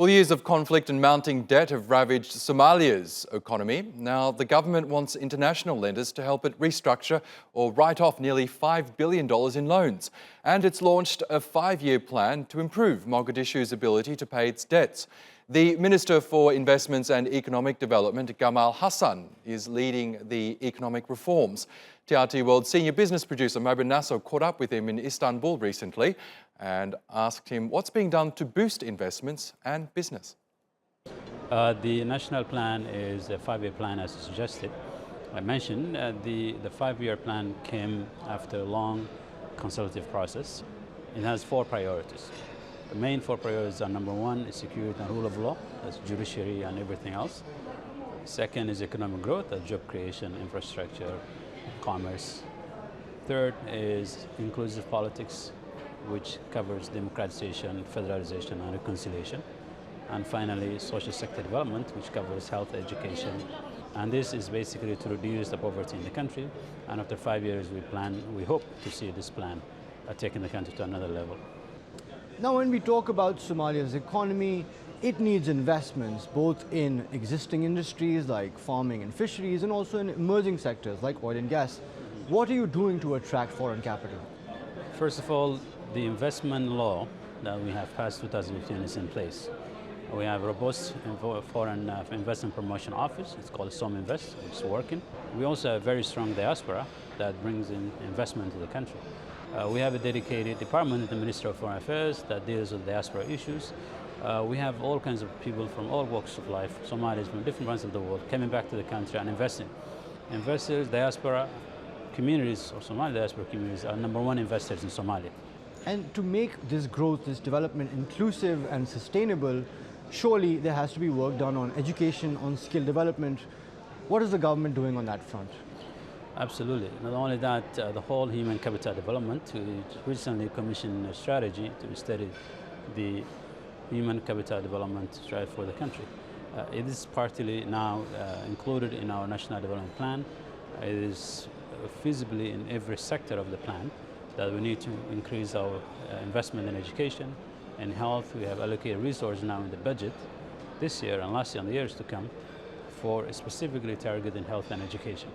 Well, years of conflict and mounting debt have ravaged Somalia's economy. Now, the government wants international lenders to help it restructure or write off nearly $5 billion in loans. And it's launched a 5-year plan to improve Mogadishu's ability to pay its debts. The Minister for Investments and Economic Development, Gamal Hassan, is leading the economic reforms. TRT World senior business producer Mobin Nasir caught up with him in Istanbul recently and asked him what's being done to boost investments and business. The national plan is a 5-year plan as suggested. I mentioned the 5-year plan came after a long consultative process. It has 4 priorities. The main 4 priorities are: number 1 is security and rule of law, that's judiciary and everything else. Second is economic growth, that's job creation, infrastructure, commerce. Third is inclusive politics, which covers democratization, federalization, and reconciliation. And finally, social sector development, which covers health, education. And this is basically to reduce the poverty in the country. And after 5 years, we hope to see this plan taking the country to another level. Now, when we talk about Somalia's economy, it needs investments both in existing industries like farming and fisheries and also in emerging sectors like oil and gas. What are you doing to attract foreign capital? First of all, the investment law that we have passed 2015 is in place. We have a robust foreign investment promotion office. It's called Sominvest, which is working. We also have a very strong diaspora that brings in investment to the country. We have a dedicated department in the Ministry of Foreign Affairs that deals with diaspora issues. We have all kinds of people from all walks of life, Somalis from different parts of the world, coming back to the country and investing. Investors, diaspora communities, or Somali diaspora communities, are #1 investors in Somalia. And to make this growth, this development inclusive and sustainable, surely there has to be work done on education, on skill development. What is the government doing on that front? Absolutely. Not only that, the whole human capital development, we recently commissioned a strategy to study the human capital development strategy for the country. It is partly now included in our national development plan. It is feasibly in every sector of the plan that we need to increase our investment in education and health. We have allocated resources now in the budget this year and last year and the years to come for specifically targeting health and education,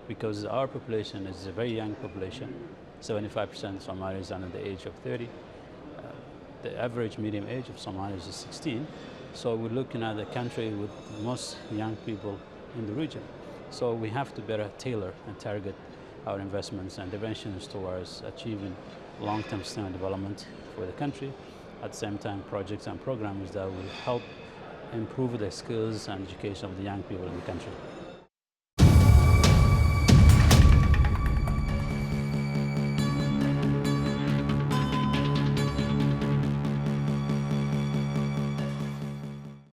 because our population is a very young population. 75% Somalis are under the age of 30. The average medium age of Somalis is 16. So we're looking at a country with most young people in the region. So we have to better tailor and target our investments and interventions towards achieving long-term sustainable development for the country. At the same time, projects and programs that will help improve the skills and education of the young people in the country.